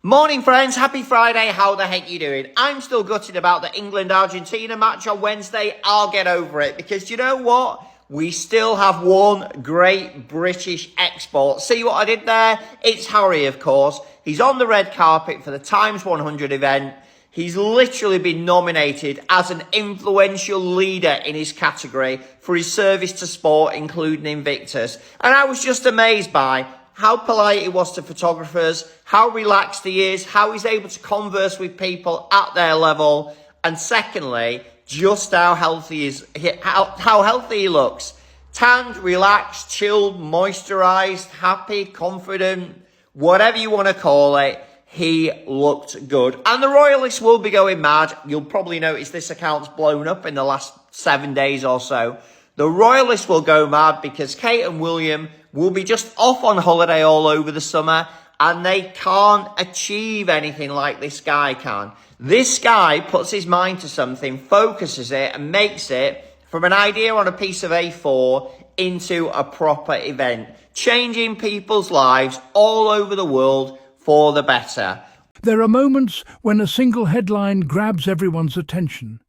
Morning friends, happy Friday, how the heck you doing? I'm still gutted about the England-Argentina match on Wednesday. I'll get over it because you know what? We still have one great British export. See what I did there? It's Harry, of course. He's on the red carpet for the TIME100 event. He's literally been nominated as an influential leader in his category for his service to sport, including Invictus. And I was just amazed by how polite he was to photographers, how relaxed he is, how he's able to converse with people at their level, and secondly, just how healthy he looks. Tanned, relaxed, chilled, moisturized, happy, confident, whatever you want to call it, he looked good. And the royalists will be going mad. You'll probably notice this account's blown up in the last 7 days or so. The royalists will go mad because Kate and William will be just off on holiday all over the summer and they can't achieve anything like this guy can. This guy puts his mind to something, focuses it and makes it from an idea on a piece of A4 into a proper event, changing people's lives all over the world for the better. There are moments when a single headline grabs everyone's attention.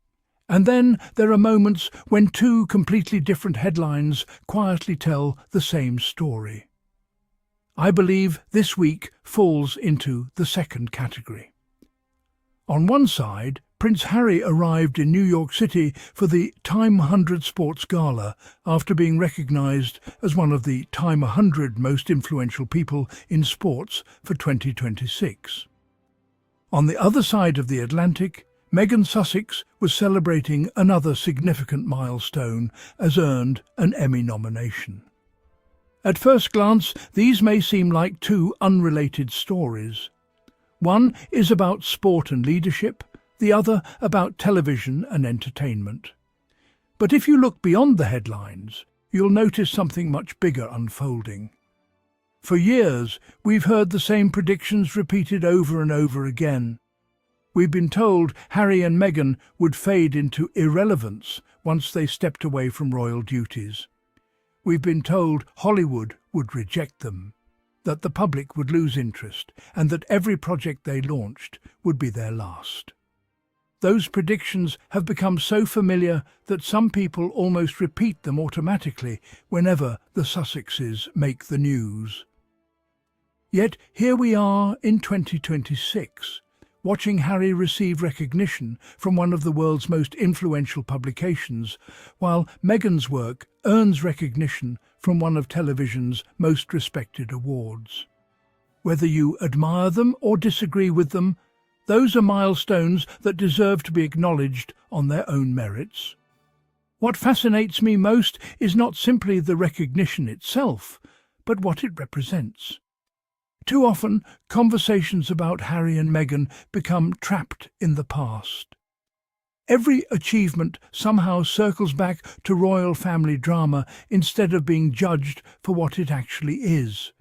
And then there are moments when two completely different headlines quietly tell the same story. I believe this week falls into the second category. On one side, Prince Harry arrived in New York City for the TIME100 Sports Gala after being recognised as one of the TIME100 Most Influential People in Sports for 2026. On the other side of the Atlantic, Meghan Sussex was celebrating another significant milestone as earned an Emmy nomination. At first glance, these may seem like two unrelated stories. One is about sport and leadership, the other about television and entertainment. But if you look beyond the headlines, you'll notice something much bigger unfolding. For years, we've heard the same predictions repeated over and over again. We've been told Harry and Meghan would fade into irrelevance once they stepped away from royal duties. We've been told Hollywood would reject them, that the public would lose interest, and that every project they launched would be their last. Those predictions have become so familiar that some people almost repeat them automatically whenever the Sussexes make the news. Yet here we are in 2026. Watching Harry receive recognition from one of the world's most influential publications, while Meghan's work earns recognition from one of television's most respected awards. Whether you admire them or disagree with them, those are milestones that deserve to be acknowledged on their own merits. What fascinates me most is not simply the recognition itself, but what it represents. Too often, conversations about Harry and Meghan become trapped in the past. Every achievement somehow circles back to royal family drama instead of being judged for what it actually is.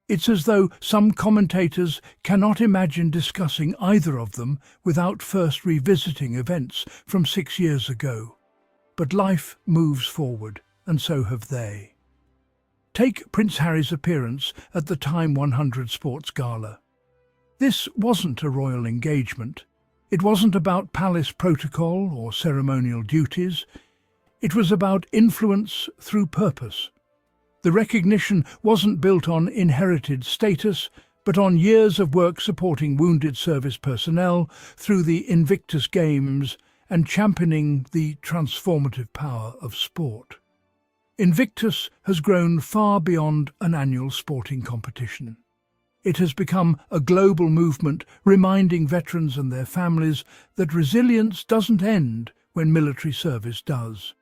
It's as though some commentators cannot imagine discussing either of them without first revisiting events from 6 years ago. But life moves forward, and so have they. Take Prince Harry's appearance at the TIME100 Sports Gala. This wasn't a royal engagement. It wasn't about palace protocol or ceremonial duties. It was about influence through purpose. The recognition wasn't built on inherited status, but on years of work supporting wounded service personnel through the Invictus Games and championing the transformative power of sport. Invictus has grown far beyond an annual sporting competition. It has become a global movement reminding veterans and their families that resilience doesn't end when military service does.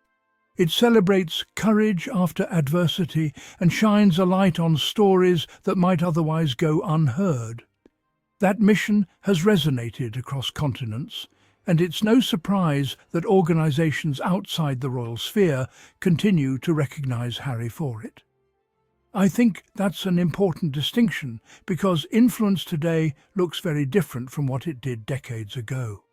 It celebrates courage after adversity and shines a light on stories that might otherwise go unheard. That mission has resonated across continents, and it's no surprise that organisations outside the royal sphere continue to recognise Harry for it. I think that's an important distinction because influence today looks very different from what it did decades ago.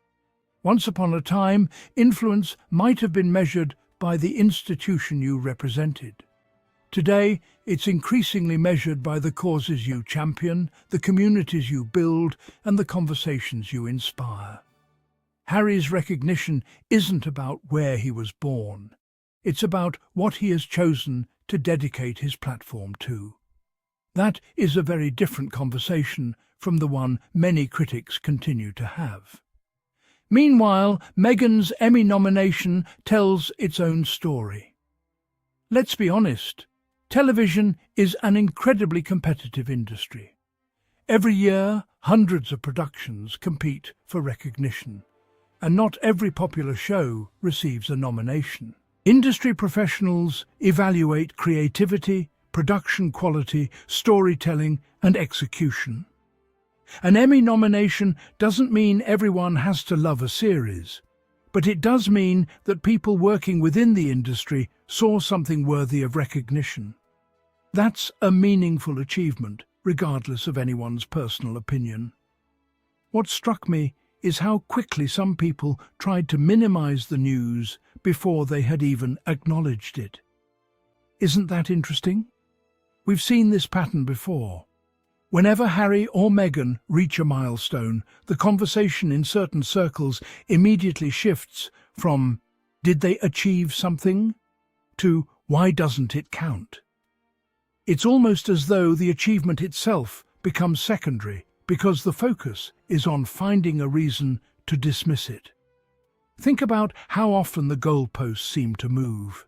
Once upon a time, influence might have been measured by the institution you represented. Today, it's increasingly measured by the causes you champion, the communities you build, and the conversations you inspire. Harry's recognition isn't about where he was born. It's about what he has chosen to dedicate his platform to. That is a very different conversation from the one many critics continue to have. Meanwhile, Meghan's Emmy nomination tells its own story. Let's be honest, television is an incredibly competitive industry. Every year, hundreds of productions compete for recognition, and not every popular show receives a nomination. Industry professionals evaluate creativity, production quality, storytelling, and execution. An Emmy nomination doesn't mean everyone has to love a series, but it does mean that people working within the industry saw something worthy of recognition. That's a meaningful achievement, regardless of anyone's personal opinion. What struck me is how quickly some people tried to minimize the news before they had even acknowledged it. Isn't that interesting? We've seen this pattern before. Whenever Harry or Meghan reach a milestone, the conversation in certain circles immediately shifts from "did they achieve something?" to "why doesn't it count?" It's almost as though the achievement itself becomes secondary because the focus is on finding a reason to dismiss it. Think about how often the goalposts seem to move.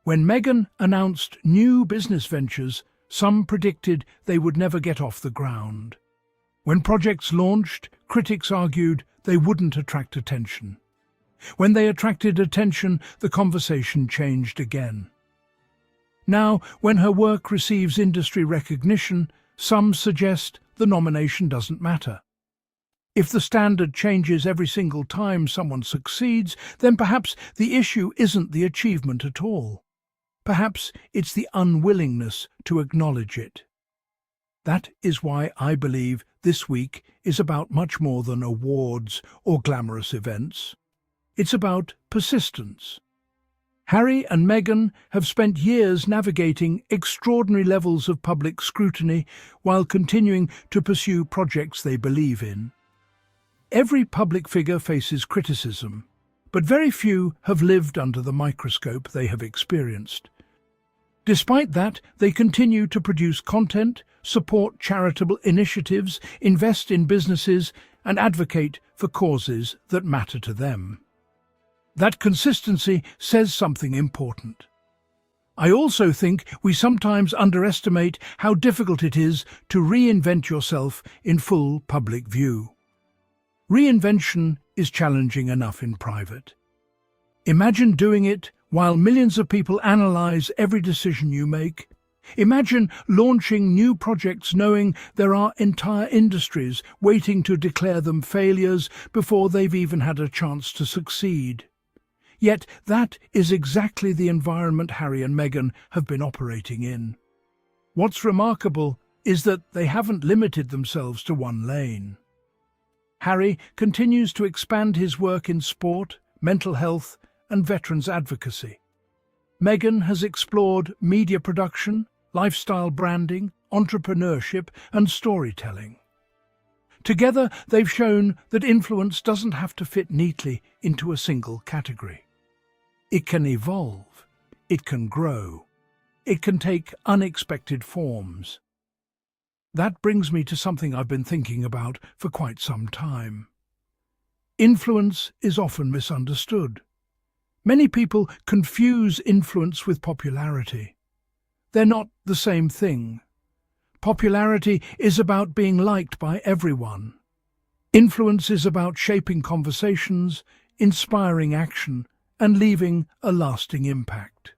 When Meghan announced new business ventures, some predicted they would never get off the ground. When projects launched, critics argued they wouldn't attract attention. When they attracted attention, the conversation changed again. Now, when her work receives industry recognition, some suggest the nomination doesn't matter. If the standard changes every single time someone succeeds, then perhaps the issue isn't the achievement at all. Perhaps it's the unwillingness to acknowledge it. That is why I believe this week is about much more than awards or glamorous events. It's about persistence. Harry and Meghan have spent years navigating extraordinary levels of public scrutiny while continuing to pursue projects they believe in. Every public figure faces criticism, but very few have lived under the microscope they have experienced. Despite that, they continue to produce content, support charitable initiatives, invest in businesses, and advocate for causes that matter to them. That consistency says something important. I also think we sometimes underestimate how difficult it is to reinvent yourself in full public view. Reinvention is challenging enough in private. Imagine doing it while millions of people analyze every decision you make. Imagine launching new projects knowing there are entire industries waiting to declare them failures before they've even had a chance to succeed. Yet that is exactly the environment Harry and Meghan have been operating in. What's remarkable is that they haven't limited themselves to one lane. Harry continues to expand his work in sport, mental health, and veterans advocacy. Meghan has explored media production, lifestyle branding, entrepreneurship, and storytelling. Together, they've shown that influence doesn't have to fit neatly into a single category. It can evolve, it can grow, it can take unexpected forms. That brings me to something I've been thinking about for quite some time. Influence is often misunderstood. Many people confuse influence with popularity. They're not the same thing. Popularity is about being liked by everyone. Influence is about shaping conversations, inspiring action, and leaving a lasting impact.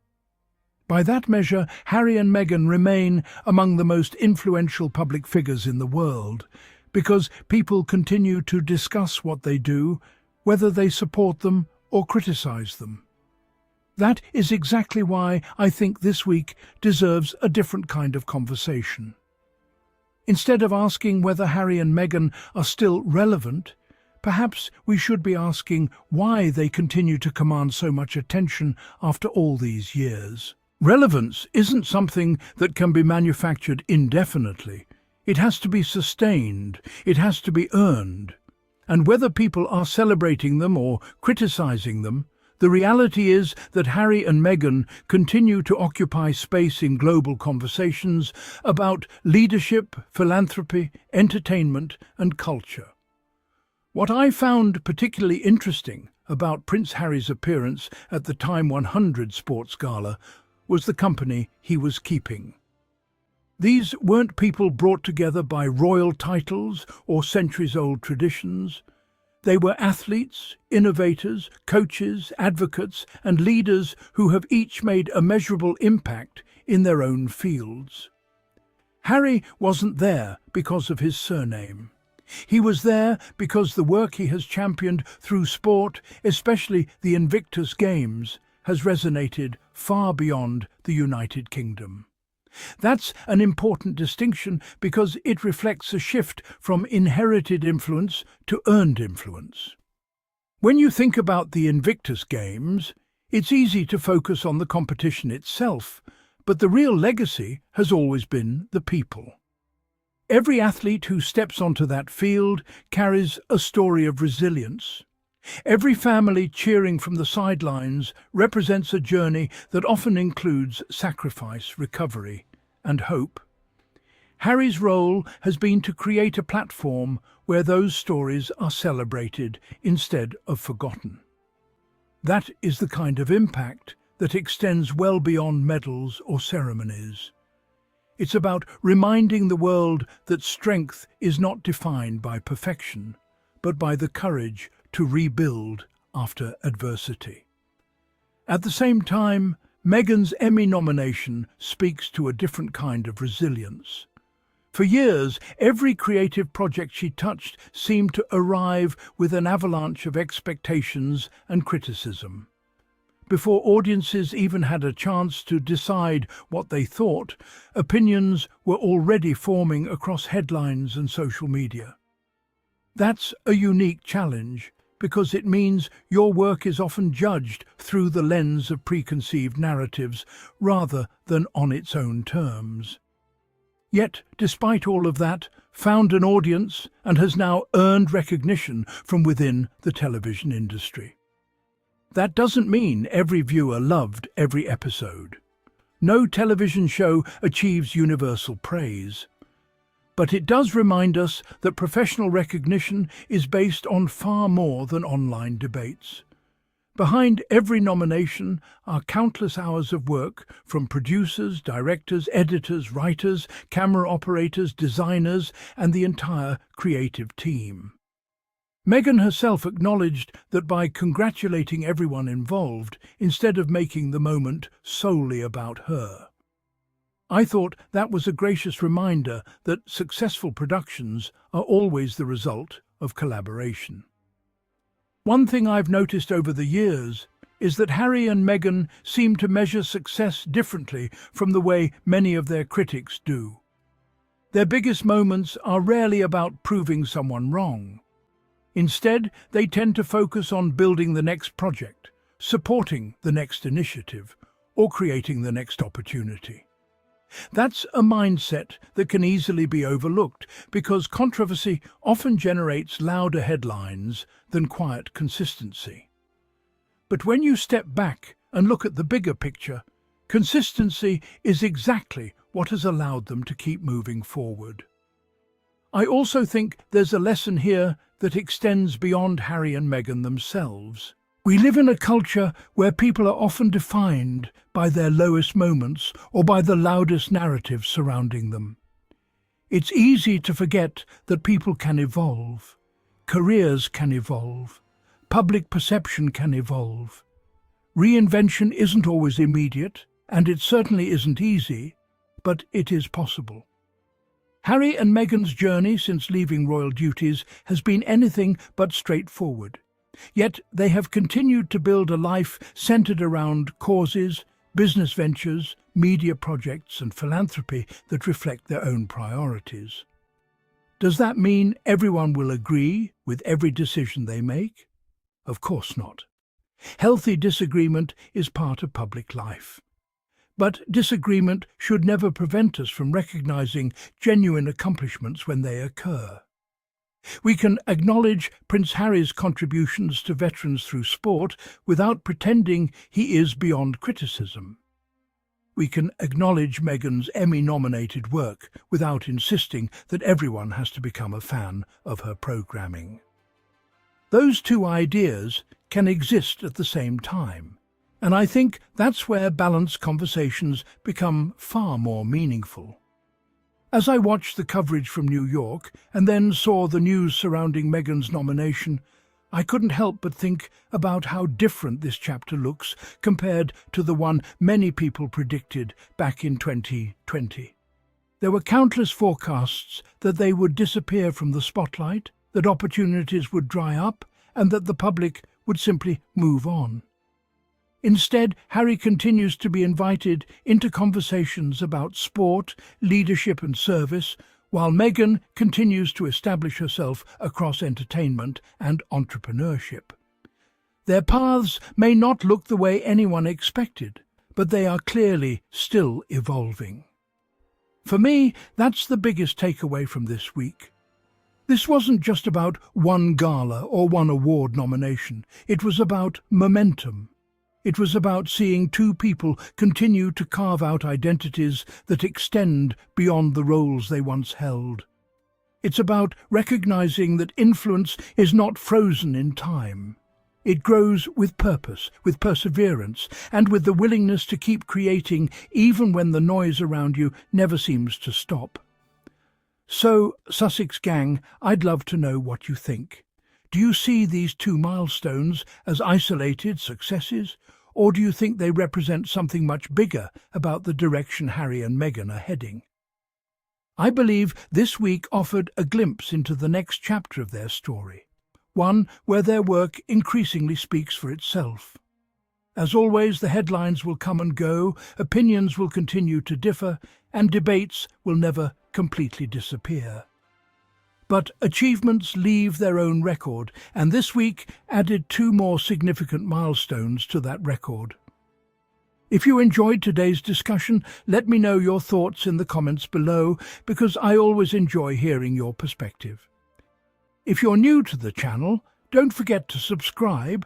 By that measure, Harry and Meghan remain among the most influential public figures in the world, because people continue to discuss what they do, whether they support them or criticize them. That is exactly why I think this week deserves a different kind of conversation. Instead of asking whether Harry and Meghan are still relevant, perhaps we should be asking why they continue to command so much attention after all these years. Relevance isn't something that can be manufactured indefinitely. It has to be sustained, it has to be earned. And whether people are celebrating them or criticizing them, the reality is that Harry and Meghan continue to occupy space in global conversations about leadership, philanthropy, entertainment, and culture. What I found particularly interesting about Prince Harry's appearance at the TIME100 Sports Gala was the company he was keeping. These weren't people brought together by royal titles or centuries-old traditions. They were athletes, innovators, coaches, advocates, and leaders who have each made a measurable impact in their own fields. Harry wasn't there because of his surname. He was there because the work he has championed through sport, especially the Invictus Games, has resonated far beyond the United Kingdom. That's an important distinction because it reflects a shift from inherited influence to earned influence. When you think about the Invictus Games, it's easy to focus on the competition itself, but the real legacy has always been the people. Every athlete who steps onto that field carries a story of resilience. Every family cheering from the sidelines represents a journey that often includes sacrifice, recovery, and hope. Harry's role has been to create a platform where those stories are celebrated instead of forgotten. That is the kind of impact that extends well beyond medals or ceremonies. It's about reminding the world that strength is not defined by perfection, but by the courage to rebuild after adversity. At the same time, Meghan's Emmy nomination speaks to a different kind of resilience. For years, every creative project she touched seemed to arrive with an avalanche of expectations and criticism. Before audiences even had a chance to decide what they thought, opinions were already forming across headlines and social media. That's a unique challenge because it means your work is often judged through the lens of preconceived narratives rather than on its own terms. Yet, despite all of that, found an audience and has now earned recognition from within the television industry. That doesn't mean every viewer loved every episode. No television show achieves universal praise. But it does remind us that professional recognition is based on far more than online debates. Behind every nomination are countless hours of work from producers, directors, editors, writers, camera operators, designers, and the entire creative team. Meghan herself acknowledged that by congratulating everyone involved, instead of making the moment solely about her. I thought that was a gracious reminder that successful productions are always the result of collaboration. One thing I've noticed over the years is that Harry and Meghan seem to measure success differently from the way many of their critics do. Their biggest moments are rarely about proving someone wrong. Instead, they tend to focus on building the next project, supporting the next initiative, or creating the next opportunity. That's a mindset that can easily be overlooked because controversy often generates louder headlines than quiet consistency. But when you step back and look at the bigger picture, consistency is exactly what has allowed them to keep moving forward. I also think there's a lesson here that extends beyond Harry and Meghan themselves. We live in a culture where people are often defined by their lowest moments or by the loudest narratives surrounding them. It's easy to forget that people can evolve, careers can evolve, public perception can evolve. Reinvention isn't always immediate, and it certainly isn't easy, but it is possible. Harry and Meghan's journey since leaving royal duties has been anything but straightforward. Yet they have continued to build a life centered around causes, business ventures, media projects and philanthropy that reflect their own priorities. Does that mean everyone will agree with every decision they make? Of course not. Healthy disagreement is part of public life. But disagreement should never prevent us from recognizing genuine accomplishments when they occur. We can acknowledge Prince Harry's contributions to veterans through sport without pretending he is beyond criticism. We can acknowledge Meghan's Emmy-nominated work without insisting that everyone has to become a fan of her programming. Those two ideas can exist at the same time, and I think that's where balanced conversations become far more meaningful. As I watched the coverage from New York and then saw the news surrounding Meghan's nomination, I couldn't help but think about how different this chapter looks compared to the one many people predicted back in 2020. There were countless forecasts that they would disappear from the spotlight, that opportunities would dry up, and that the public would simply move on. Instead, Harry continues to be invited into conversations about sport, leadership and service, while Meghan continues to establish herself across entertainment and entrepreneurship. Their paths may not look the way anyone expected, but they are clearly still evolving. For me, that's the biggest takeaway from this week. This wasn't just about one gala or one award nomination. It was about momentum. It was about seeing two people continue to carve out identities that extend beyond the roles they once held. It's about recognizing that influence is not frozen in time. It grows with purpose, with perseverance, and with the willingness to keep creating even when the noise around you never seems to stop. So, Sussex gang, I'd love to know what you think. Do you see these two milestones as isolated successes, or do you think they represent something much bigger about the direction Harry and Meghan are heading? I believe this week offered a glimpse into the next chapter of their story, one where their work increasingly speaks for itself. As always, the headlines will come and go, opinions will continue to differ, and debates will never completely disappear. But achievements leave their own record, and this week added two more significant milestones to that record. If you enjoyed today's discussion, let me know your thoughts in the comments below, because I always enjoy hearing your perspective. If you're new to the channel, don't forget to subscribe,